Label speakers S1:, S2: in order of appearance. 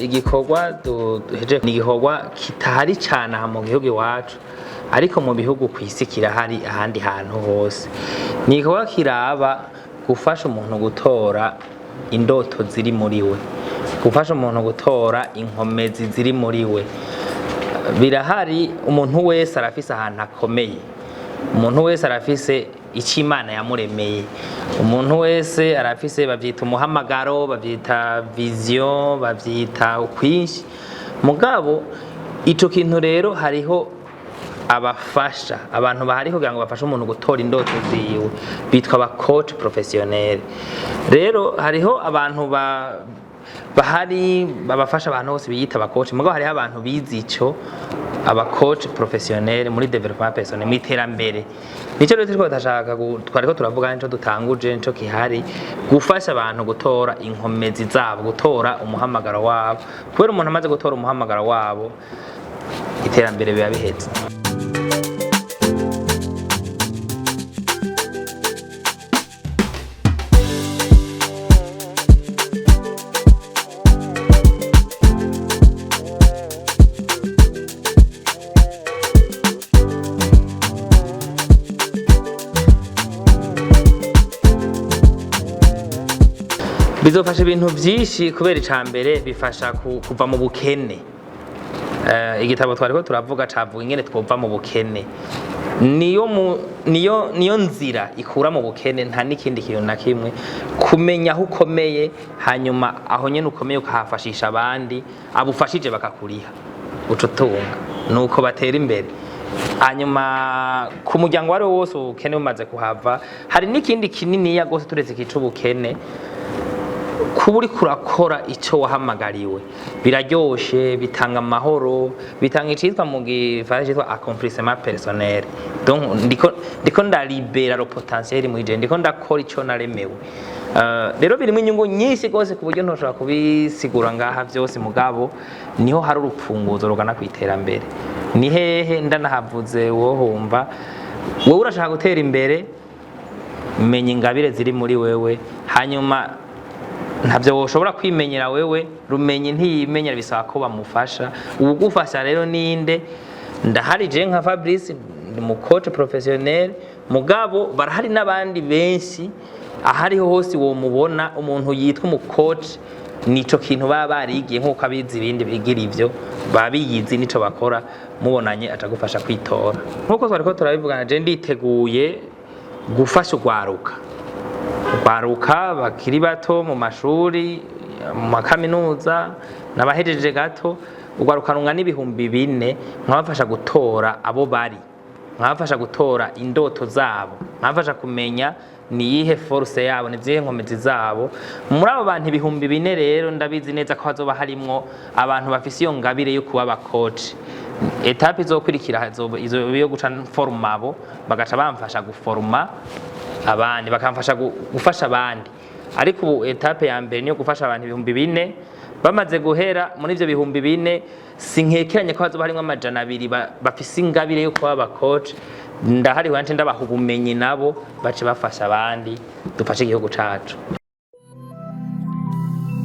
S1: igikorwa duheje ni igikorwa kitahari cyane aha mu gihugu iwacu, ariko mu bihugu kw'isi kirahari ahandi hantu hose. Ni igikorwa kiraba gufasha umuntu gutora indoto ziri muri we, gufasha umuntu gutora inkomezi ziri muri we. Birahari, umuntu wese arafise ahantu akomeye, umuntu wese arafise icyo Imana yamuremeye, umuntu wese arafise bavyita umuhamagaro, bavyita vision, bavyita ukwinshi. Mugabo ico kintu rero hariho abafasha, abantu bahari kugira ngo bafashe umuntu gutora indoto ziwe, bitwa ba coach professionnel. Rero hariho abantu bahari babafasha abantu bose biyita aba coach, mugabo hariho abantu bizi ico aba coach professionnel muri development personnel, mu iterambere. Nico rero twariko turavuga nico dutanguje, nico kihari gufasha abantu gutora inkomezi zabo, gutora umuhamagaro wabo. Kubera umuntu amaze gutora umuhamagaro wabo, iterambere biba bihetse. Bizofasha ibintu byinshi, kubera icambere bifasha kuva mu bukene. Igitabo twariko turavuga cavuga ingene twova mu bukene, niyo nzira ikura mu bukene, nta n'ikindi kintu na kimwe. Kumenya aho ukomeye, hanyuma aho nyene ukomeye ukahafashisha abandi, abufashije bakakuriha uco tunga, nuko batera imbere. Hanyuma ku muryango wari wose ubukene bumaze kuhava, hari n'ikindi kininiya gose turetse kica ubukene. Kuba uriko urakora ico wahamagariwe biraryoshe, bitanga amahoro, bitanga icitwa mu gifaransa citwa accomplissement personnel. Donc ndiko ndaribera le potentiel muri je, ndiko ndakora ico naremewe. Rero birimo inyungu nyinshi gose ku buryo ntoshobora kubisigura ngaha vyose, mugabo niho hari urupfunguzo rugana kwiterambere. Ni hehe ndanahavuze wohumva wowe urashaka gutera imbere, menya ingabire ziri muri wewe, hanyuma ntavyo woshobora kwimenyera wewe, rumenye ntiyimenyera, bisaba ko bamufasha. Uwugufasha rero ninde? Ndahari je nka Fabrice, ndi mu coach professionnel, mugabo barahari n'abandi benshi. Ahariho hose wo mubona umuntu yitwa mu coach, nico kintu baba barigiye nkuko abizi ibindi bigira ivyo, babiyizi nico bakora, mubonanye atagufasha kwitora. Nkuko twariko turabivugana, je nditeguye gufasha urwaruka bakiri bato mu mashuri, mu makaminuza, n'abahejeje gato. Urwaruka rungana ibihumbi 4, nkabafasha gutora abo bari, nkabafasha gutora indoto zabo, nkabafasha kumenya ni yihe force yabo, ni zihe nkomezi zabo. Muri abo bantu ibihumbi 4 rero ndabizi neza ko hazoba harimwo abantu bafise iyo ngabire yo kuba abakoci. Etape izokurikira izo yo guca forma abo, bagaca bamfasha guforma abandi, bakamfasha gufasha abandi. Ariko ubu etape ya mbere niyo gufasha abantu ibihumbi 4. Bamaze guhera muri ivyo bihumbi 4, sinkekeranye ko hazoba harimwo amajana 2 bafise ingabire yo kuba abakoci. Ndahari wanje ndabaha ubumenyi nabo bace bafasha abandi, dufashe igihugu cacu.